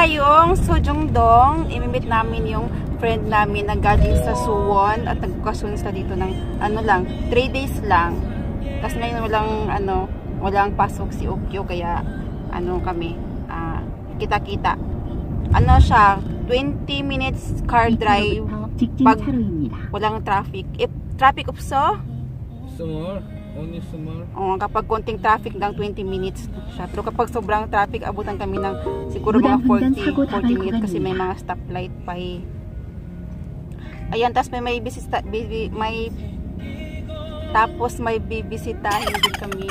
pala yung Sojongdong. Imimit namin yung friend namin na galing sa Suwon at nagbukasun sa dito ng ano lang, 3 days lang. Kasi ngayon walang pasok si Okyo kaya kami kita-kita. Ano siya, 20 minutes car drive pag walang traffic. If traffic 없어? Small, only small. Kapag konting traffic lang 20 minutes siya. Pero kapag sobrang traffic, abutan kami ng siguro mga 40 minutes kasi may mga stoplight pa eh. Ayan, tapos may bibisitahin din kami.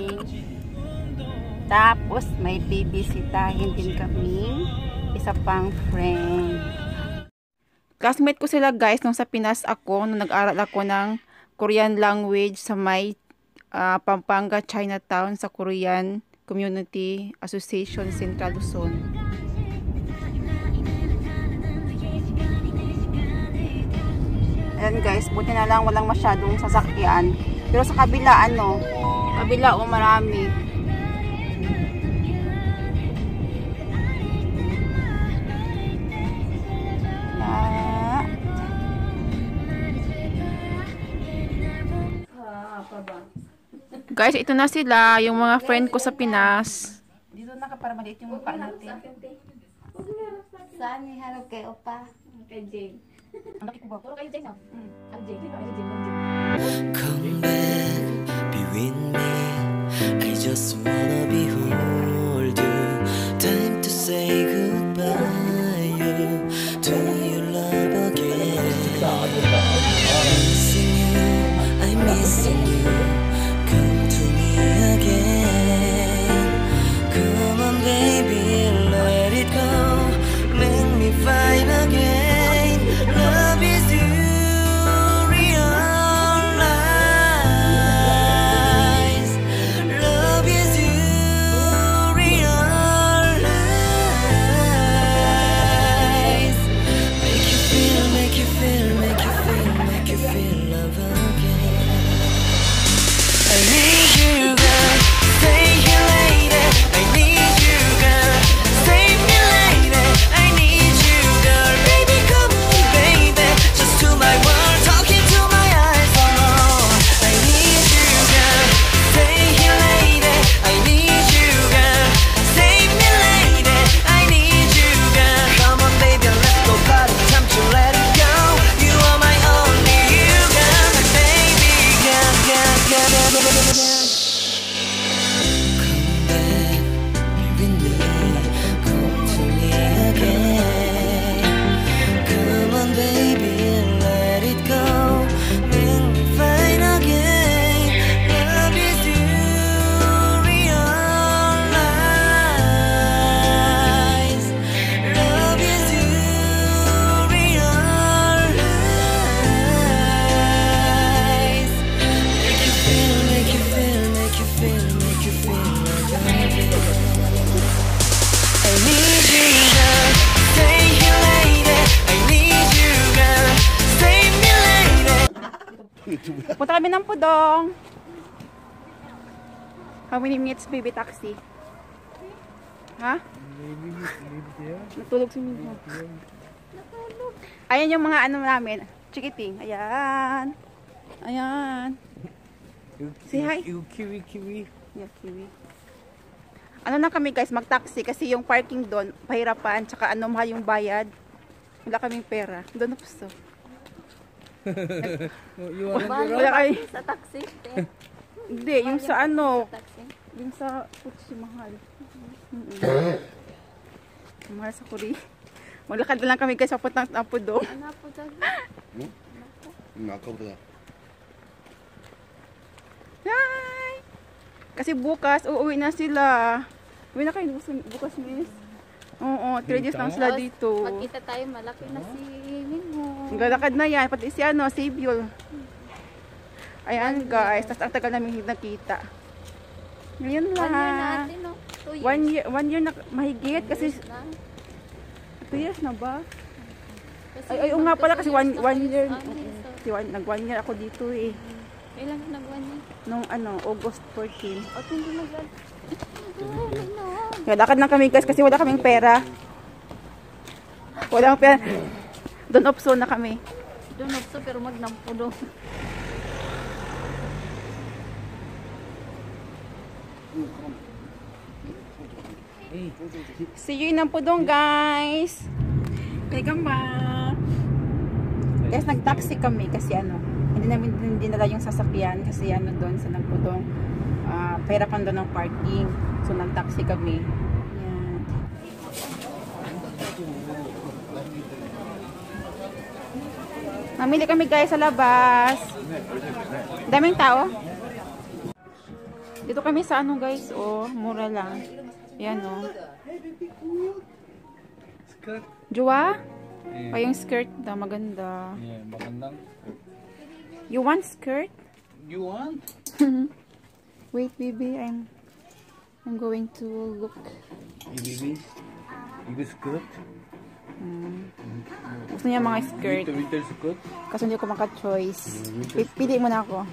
Tapos may bibisitahin din kami. Isa pang friend. Classmate ko sila guys nung sa Pinas ako, nung nag-aral ako ng Korean language sa may Pampanga, Chinatown sa Korean Community Association Central Luzon. Ayan guys, buti na lang walang masyadong sasakyan. Pero sa kabila marami. Guys, ito na sila, yung mga friend ko sa Pinas. Dito na ka para maliit yung mukha natin. Saan ni harap kay Opa? Kay Jane. Ang laki ko ba? Puro kayo Jane, no? Ang Jane. Come back, be with me. I just wanna behold you. Time to say goodbye. Do you love again? Missing you, I'm missing you. Come to me again. Come on, baby, let it go. Make me find again. Love is you, realize. Love is you, realize. Make you feel, make you feel, make you feel, make you feel love again. I need you, girl. Stay here, lady. I need you, girl. Save me, lady. I need you, girl. Baby, come on, baby. Just to my world, talking to my eyes, oh no. I need you, girl. Stay here, lady. I need you, girl. Save me, lady. I need you, girl. Come on, baby, let's go party. Time to let it go. You are my only you, girl. Baby, girl, girl, girl, girl, girl, girl. Come back, be with me. Come to me again. Come on, baby, let it go. Make me find again. Love is you, realize. Love is you, realize. Make you feel, make you feel, make you feel, make you feel like I did. I need you, girl. Stay here, lady. I need you, girl. Save me, lady. Punta kami ng Pudong. How many minutes, baby taxi? Ha? Natulog si Minho. Ayan yung mga namin. Chikiting. Ayan. Ayan. Say hi. Kiwi, kiwi. Yeah, kiwi. Ano na kami guys, mag-taxi kasi yung parking doon, pahirapan, tsaka mahal yung bayad. Wala kaming pera. Doon na puso. Wala kami. Sa taxi. Hindi, yung sa yung sa Putsi mahal. Mahal sa Korea. Maglakad lang kami guys, papuntang Pudong. Ano po dyan? 아까보다. Hi! Kasi bukas, uuwi na sila. Uwi na kayo bukas, miss. Oo, 3 days lang sila dito. Magkita tayo, malaki na si Minho. Galakad na yan, pati si Sabiol. Ayan guys, tas ang tagal namin nakita. Ngayon 1 year na lang. atin, no? 2 years. 1 year na mahigit kasi 2 years na ba? Ay, oo nga pala kasi 1 year. Nag-1 year ako dito eh. Kailan ka nag-1 year? Nung August 14. O, hindi nag-1. Kaya lakad na kami guys kasi wala kaming pera. Walang pera. Doon opso na kami. Doon ako pero magnampudo. See you in Nampudong, guys. Welcome back. Guys, nag-taxi kami kasi hindi namin dinala yung sasakyan kasi doon sa Nampudong. Pahirapan doon ng parking. So, nag-taxi kami. Yan. Mamili kami guys sa labas. Daming tao. Dito kami sa guys, mura lang. Yan Skirt. Jua? Yeah. Yung skirt na maganda. Yeah, magandang. You want skirt? You want? Wait, baby, I'm going to look. Hey, baby. You skirt? Gusto niya mga skirt. Winter skirt? Kasi hindi ko maka-choice. Pili mo na ako.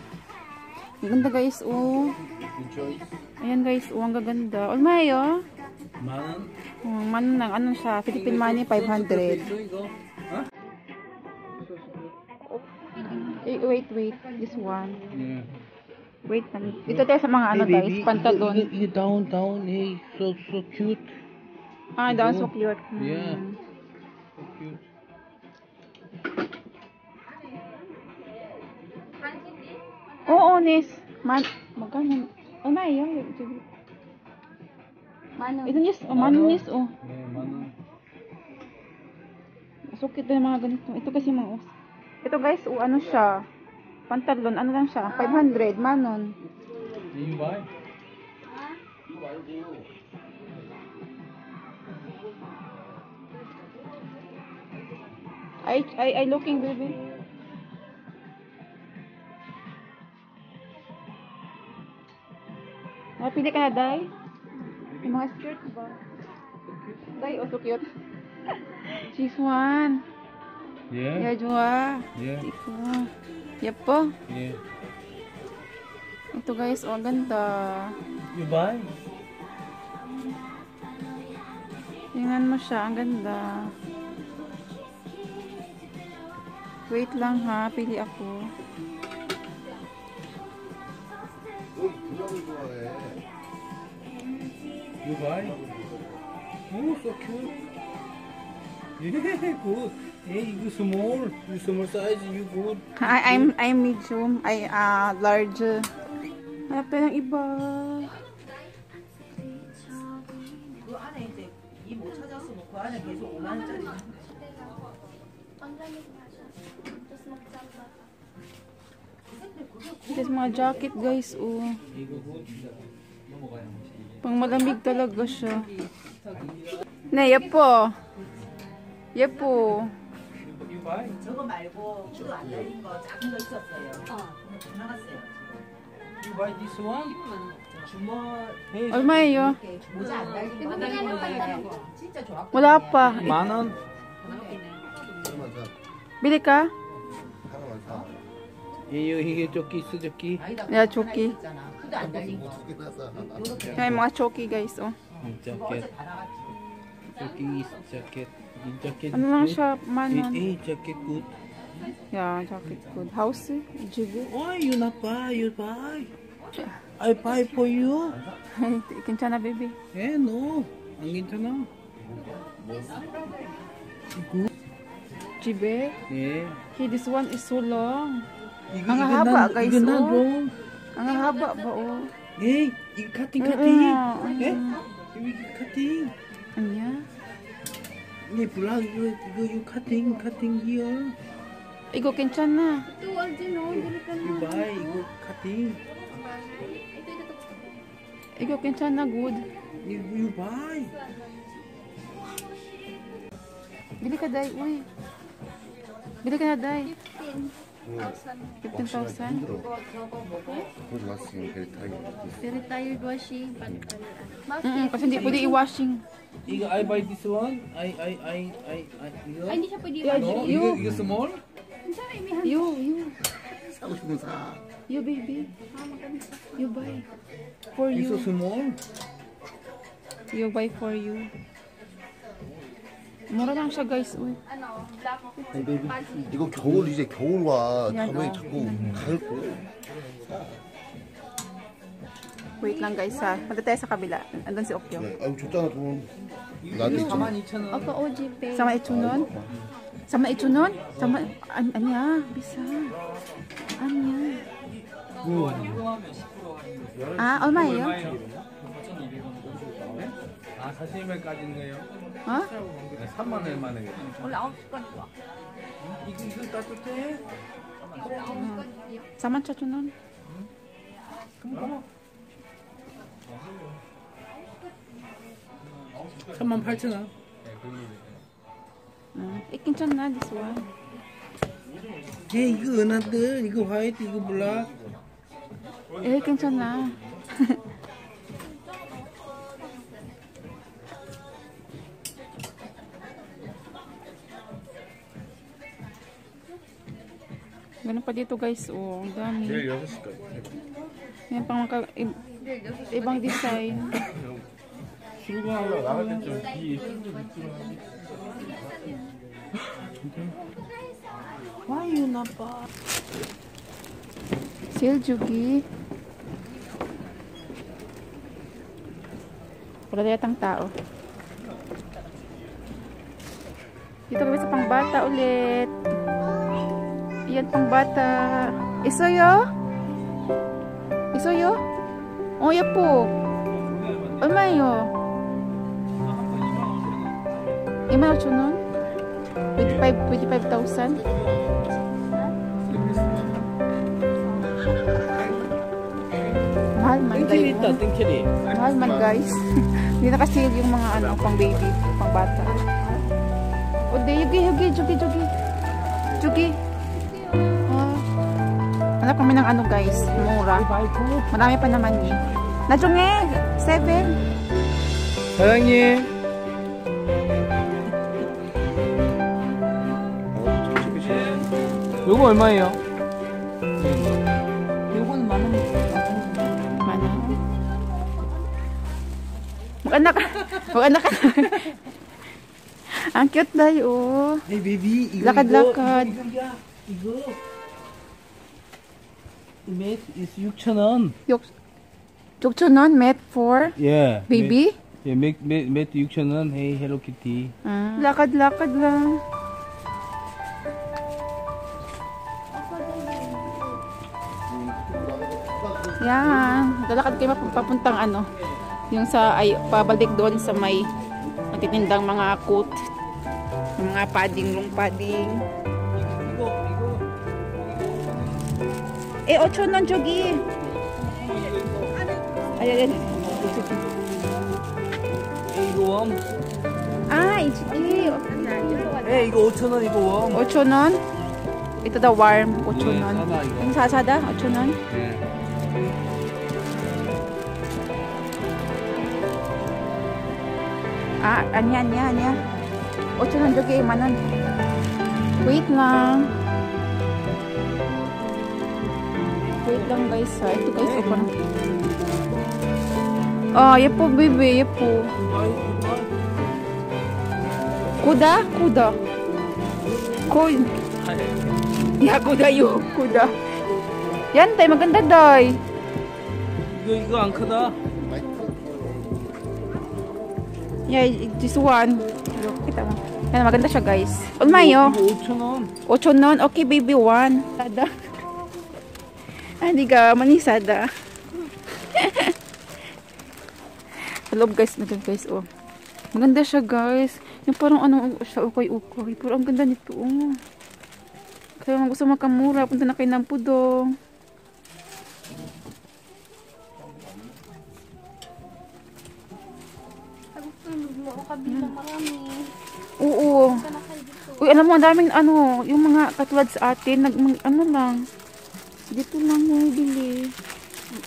Ang ganda guys, Good choice. Ayan guys, ang gaganda. Mayo. Man. Man lang, siya? Philippine money, 500. Huh? Wait. This one. Yeah. Wait lang. Dito tayo sa mga guys, pantalon. You down. Hey, so cute. Down so cute. Yeah. So cute. Oo, Nis. Magkano? Mayo. Mano. Ito Nis, Nis, Yeah, man. So cute yung mga ganito. Ito kasi mga ito guys, siya? Pantalon, lang siya? 500, manon. You buy? I looking, baby. Napili ka na, Day? Yung mga skirt ba? Day, so cute. This one. Yeah. Yeah, Jua. Yeah. Ito. Yep po. Yeah. Ito guys, ang ganda. You buy? Tingnan mo siya, ang ganda. Wait lang ha, pili ako. You buy? Oh, so cute. Yeah, good. Hey, you small. You small size, you good. I'm medium. Large. Hanap tayo ng iba. There's mga jacket guys, Pang malamig talaga siya. Yepo. You buy? 저거 말고 줄 안 달린 거 작은 거 있었어요. 나갔어요. You buy this one? 주머 Hey, Almayo. 이렇게 모자 안 달린 거 달린 거 진짜 좋았고. Wala pa. 10,000원? Bili ka? 이게 조끼 있어, 조끼. Yeah, choki. 있잖아. 그도 안 달린 거. May mga choki guys, 자켓. 조끼, 자켓. 이 자켓. Ano lang siya, manon. 이 자켓 good. Yeah, jacket good. House, jibu. Why you not buy? You buy. I buy for you. 괜찮아, baby. Eh, no. 안 괜찮아. Good. Jibe. 예. Hey, this one is so long. 이거 Ang haba, guys, 이거 나 oh. wrong. Ang haba ba, Eh, 이거 cutting. 예? 이거 cutting. Anya? 예, 블락 이거 you cutting here. Igo, 괜찮아. Ito, Alden, dili ka You na. buy 이거 cutting. Igo, 괜찮아, good. You buy. Bili ka, Day. Uy. Bili ka na, Day. 15,000. Very tired washing. Kasi hindi pwede i-washing. 이거 I buy this one. I 이거. Ay, hindi siya pwede Yeah, No, you. 이거 small? You. You, baby. You buy. For 이거 you. small? You buy for you. Mura lang siya guys. Uy. 아니 베이비 이거 겨울 이제 겨울 와 다음에 자꾸 가을 거 Wait lang guys ha. Punta tayo sa kabila. Andun si Okyo. 아유 줬잖아 돈 나한테 있잖아 42,000원. Opo, OG pay. Sama ichunon? Sama ichunon? Sama anya bisa. Anya. 아, 얼마예요? 아, 42만까지인가요? 어? 3만 원만 해. 원래 9시까지 와. 이거 따뜻해? 4,000원. 38,000원. 괜찮나 this one? 얘 이거 은하들 이거 화이트 이거 블랙. 괜찮나. Ganun pa dito guys, oh, ang dami. 내일 6시까지 Yan pang ibang design. 출근하려고 나갈 때쯤 비 Why na pa? Siljugi. Wala yatang tao. Dito kami sa pangbata ulit. Ayan pangbata. Isoyo? Isoyo? Oh, yapo. 얼마예요? 25,000원? 25,000? Mahal man guys. 땡캐리. Mahal man guys. Hindi nakasil yung mga ano, pang baby, pang bata. O de, jugi. Hanap kami ng ano guys, mura. Marami pa naman eh. 나중에 7. 사장님. 요거 얼마예요? 요거는 만 원. Mana? Mag-anak ka. Ang cute na yun. Hey baby, 이거 lakad-lakad. 이거. Mate is 6,000원. 6,000원, met for Yeah. baby? 예, 매트 6,000원. Hey, Hello Kitty. Lakad-lakad lang. Yan. Lalakad kayo papuntang ano. Yung sa, ay, pabalik doon sa may matitindang mga coat. Yung mga padding, long padding. Eh, 8,000원 저기. Ayan. 이거 웜. Ah, HD. 에, 이거 5,000원 이거 웜. 8,000원. Ito daw warm. 8,000원. 사다 이거. Ang sasada? 8,000원. 네. Ah, anya. 8,000원 저기 10,000원. Wait lang. Wait lang guys ha. Ito guys, open. Oh, yepo baby, yepo. Kuda? Ya, kuda yun. Kuda. Yan, tay, maganda day. 이거 안 크다. Yeah, this one. Kita mo. Yan, maganda siya guys. Ulmayo. 이거 5,000원. 8,000. Okay, baby, 1. Sada. Hindi ka manisada. Love guys, oh. Maganda siya guys. Yung parang ano siya, ukay-ukay. Pero ang ganda nito, oh. Kaya gusto makamura, punta na kayo ng Pudong. Gusto mo kabilang marami. Oo. Uy, alam mo, ang daming ano, yung mga katulad sa atin, ano lang. Dito lang mo bili.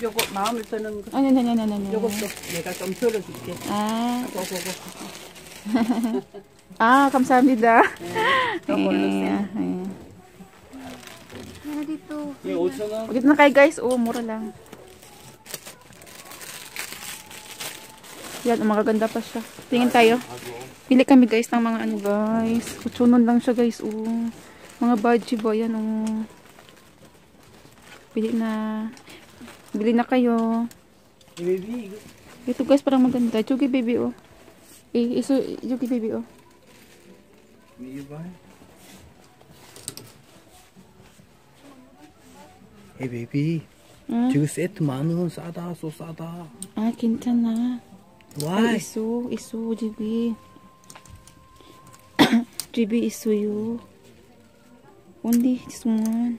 요거 마음에 드는 거. Ano. 요것도 내가 좀 들어줄게. Ah. 요거. 감사합니다. Ano dito? 예, 5,000원. Dito na kayo guys. Oo, mura lang. Yan, magaganda pa siya. Tingin tayo. Pili kami guys ng mga ano guys. Kutsunon lang siya guys. Mga budgie ba yan Pili na. Bili na kayo. Baby. Ito guys parang maganda. Chugi baby Chugi baby Hey baby. 지금 세트 만원 싸다 소 싸다. 아 괜찮아. Why? 있어 GB. GB 있어요. Only this one.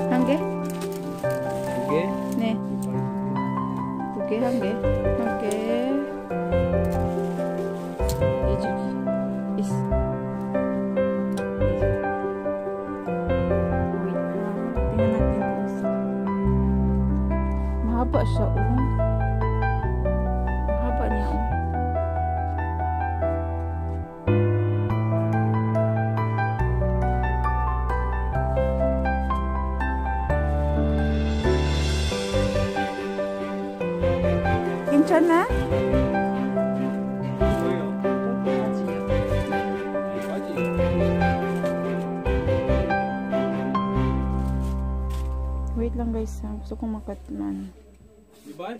한 개? 두 개? 네. 두 개, 한 개. 한 개. Mahaba siya, Mahaba niya, 괜찮아? Wait lang guys, gusto kong makatman. 이발?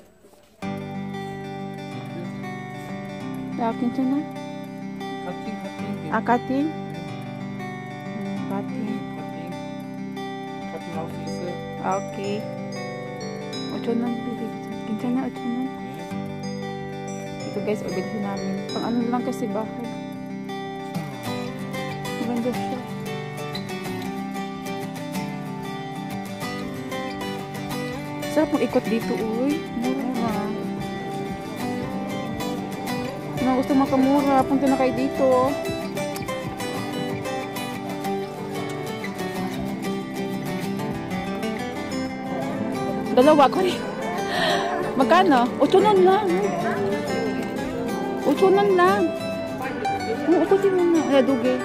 괜찮아? 카팅. 아, cutting? cutting. 카팅할 수 있어? 아, 오케이. 5,000원 bili. 괜찮아, 5,000원? Ito guys, bilhin namin. Pang ano lang kasi bahay. Maganda siya. Sarap mong ikot dito, uy. Mura. Kung gusto makamura, punta na kayo dito. Dalawa ko rin. Magkano? 8,000 lang. 8,000 lang. Oo, 8,000 lang. Ay, dugi.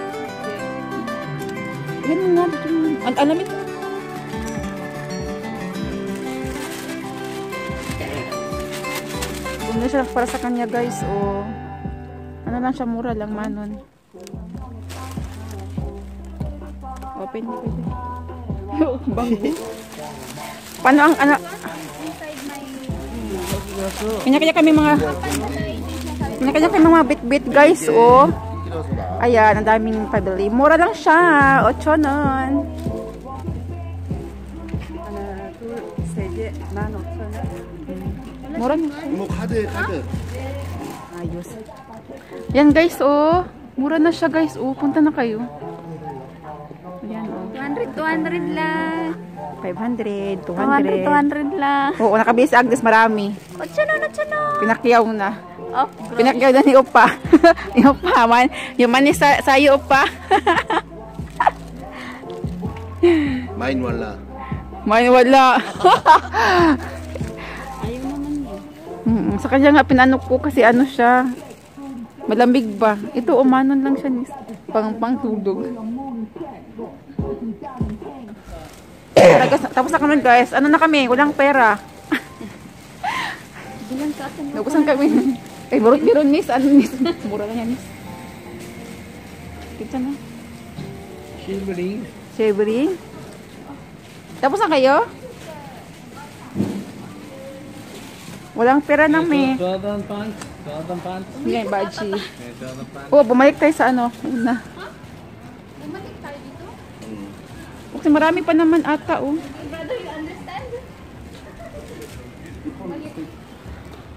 Ganun nga. Alam ito. Ano siya para sa kanya guys, ano lang siya, mura lang manon. Open pwede. Banggo. Paano ang ano? Kanya-kanya kami mga bit-bit guys, Ayan, ang daming pabili. Mura lang siya, 8,000. Mura na siya. 뭐 카드. Ayos. Yan guys, mura na siya guys, punta na kayo. Ayan, 200 lang. 500, 200. 200 lang. Oo, nakabili si Agnes marami. 8,000. Pinakyaw na. Oh, Pinakyaw na ni Opa. Yung Opa man. Yung manis sa'yo, Opa. 마인 왈라. May wala. ayaw naman yun. Sa kanya nga pinanok ko kasi ano siya. Malamig ba? Ito, umanon lang siya. Pang-tugdog. Tapos na kami guys. Ano na kami? Walang pera. Bilang ka atin. Nagusan kami. Ay, burot-biron nis. Ano nis? Mura lang yan nis. Kita na. 실버링. Shivering. Tapos na kayo? Walang pera namin. Jordan pants. Yan, baji. Jordan pants. Bumalik tayo sa ano. Una. Bumalik tayo dito? Kasi marami pa naman ata, Brother, you understand?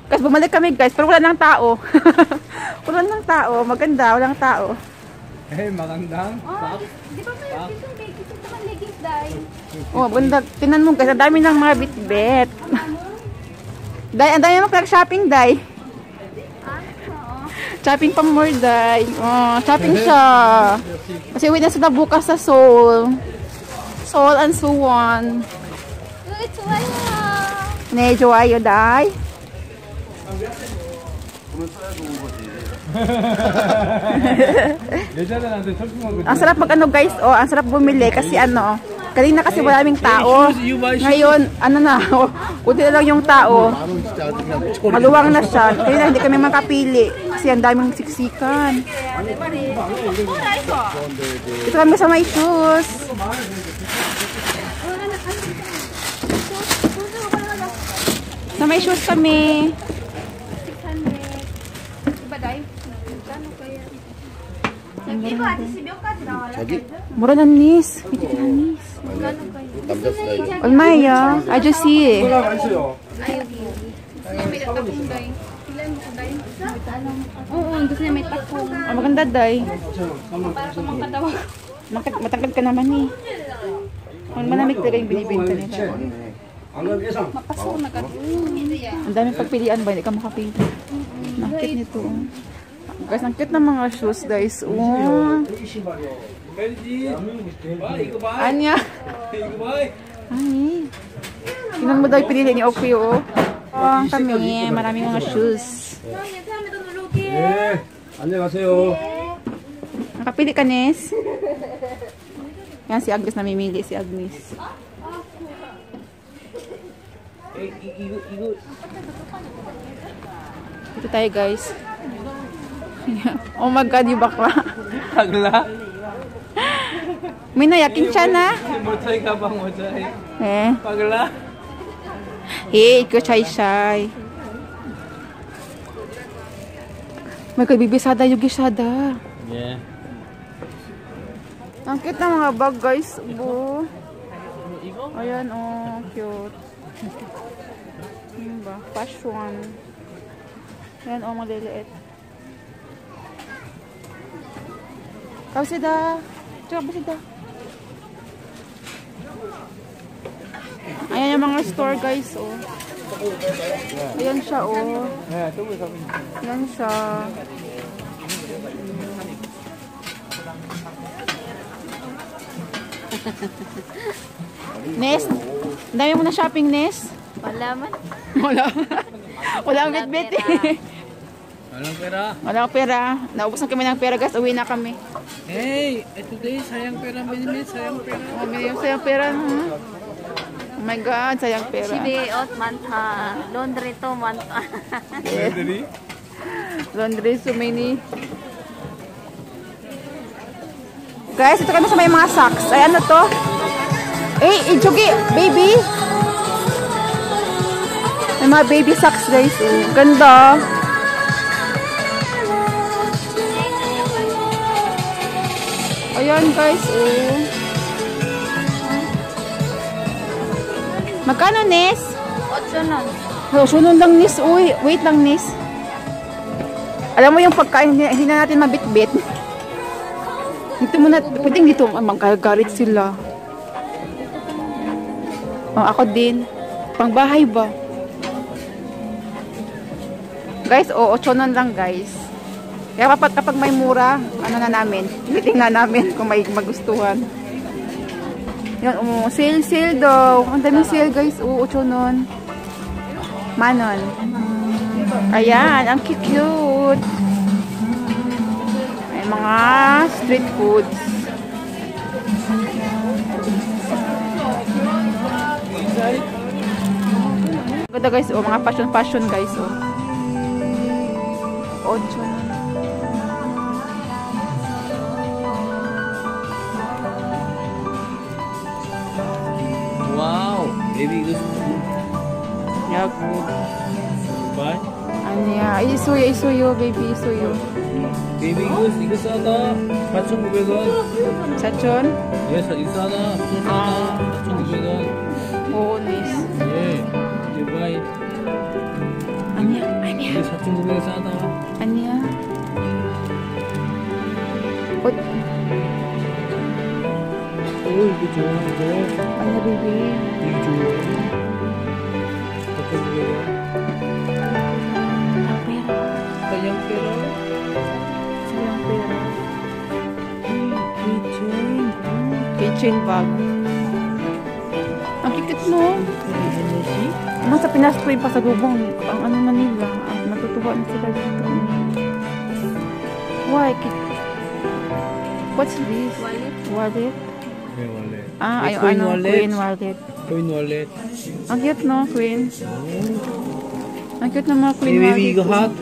Kasi bumalik kami guys, pero wala nang tao. Wala nang tao. Maganda, walang tao. Hey, magandang. Oh, di ba mayroon dito may naman leggings dahil? Maganda. Tinan mo guys, ang dami ng mga bit-bit. Day, ang dami mo shopping, Day. Shopping pa more, Day. Shopping siya. Kasi uwi na sila bukas sa Seoul. Seoul and Suwon. Uy, 좋아요. Ne, 좋아요, Day. 그러면 써야 좋은 거지. 여자들한테 쇼핑하고. Ang sarap mag-ano guys, oh, ang sarap bumili kasi ano, kanina kasi maraming tao. Ngayon, ano na, kunti na lang yung tao. Maluwang na siya. Kaya hindi kami makapili kasi ang daming siksikan. Ito kami sa may shoes. Sa may shoes kami. 600. Diba, Day? Gano'n kaya? 이거 아저씨 몇 가지 나와요? 자기? Mura na nis. Pwede ka na nis. 남자 스타일. 얼마예요? 아저씨. Ay, yun. Gusto niya may takong, Day. Ilan mo ko, Day? Oo, gusto niya may takong. Ah, maganda, day. Para sa mga katawag. Matangkad ka naman eh. Ang malamig talaga yung binibenta nila. Mapasok na ka. Ang daming pagpilian ba? Hindi ka makapili. Nakit nito. Guys, ang cute ng mga shoes, guys. Oh. Anya. Ani. Tingnan mo daw yung pinili ni Opie, oh. Oh, kami. Maraming mga shoes. 네, 안녕하세요. Nakapili ka, Nes? Yan, si Agnes namimili. Si Agnes. Ito tayo, guys. Oh my God, yung bakla. Pagla? May nayakin siya na. Motoy ka bang motoy? Eh. Pagla? Hey, ikaw shy-shy. May kagbibisada yung gisada. Yeah. Ang cute ng mga bag, guys. Bu. Ayan, oh. Cute. Ano ba? Fashion. Ayan, oh. Maliliit. Kabsida. Tsaka kabsida. Ayan yung mga store, guys, oh. Ayan siya, oh. Ayan siya. Nes, dami mo na shopping, Nes? Wala man. Wala. Wala ang bit-bit eh. Walang pera. Wala akong pera. Naubusan kami ng pera, guys. Uwi na kami. Hey, today sayang pera, minimit, sayang pera. Oh, may sayang pera. Hmm? Oh my God, sayang pera. Sibiot, manta. Laundry to, manta. Laundry, so many. Guys, ito kami sa may mga socks. Ay, ano to? Eh, Jugi, baby. May mga baby socks, guys. Ganda. Ayan, guys. Magkano, Nes? 8 nun. Oh, sunod lang, Nes. Uy, wait lang, Nes. Alam mo yung pagkain, hindi na natin mabit-bit. Dito muna, pwedeng dito, magkagarit sila. Oh, ako din. Pangbahay ba? Guys, oo, 8 lang, guys. Kaya kapag may mura, ano na namin, titingnan namin kung may magustuhan. Yan, sale daw. Ang daming sale, guys. Oo, 8 nun. Manon. Ayan, ang cute. May mga street foods. Ganda, guys. Oh, mga fashion, guys. Oh. 8 nun. Wow, baby goose. Yeah, good. Bye. 아니야, 이소요, baby, 이소요. Baby goose, 이거 싸다. 4,900원. 사촌? 예, 이거 싸다. 싸다. 4,900원. 오, nice. 예, 이제 바이. 아니야. 이거 4,900원 싸다. 아니야. 이거 좋아, 이거. 아니야, baby. 이거 좋아. 4,900원. Sayang pera. Sayang pera. Kitchen bag. Ang kikit, no? Naman sa Pinas po yung pasalubong. Ang ano na nila. Natutuwa na sila dito. Why? What's this? Wallet? 네, 원래. Ah, 네, ay, coin ano, wallet. Queen wallet. Coin wallet. Ang cute, no, Queen? Ang cute ng mga Queen Hey, wallet. baby, 이거 hat.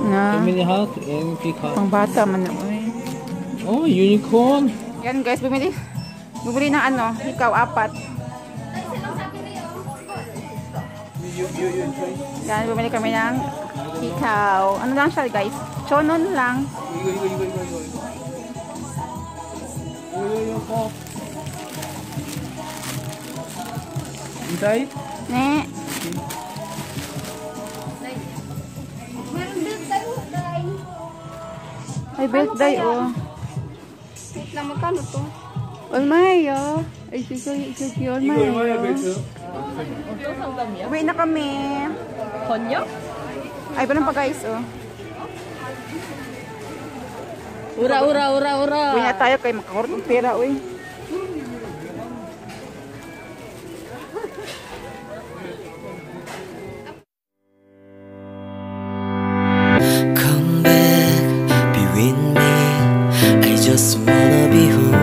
Na, Family hat and big hat. pang bata man na, uy. Oh, unicorn. Yan guys, bumili ng ano, ikaw, 4. Yan, bumili kami ng ikaw. Ano lang siya guys? Chonon lang. 이거. Inside? Ne. Ay, birthday, oh. Na magkano to? Olmayo. Ay, sige, Olmayo. Uwi na kami. 번역? Ay, pa pa guys, oh. 우라. Uwi na tayo kay makakurot ng pera, uy. Come back, be with me. I just wanna be who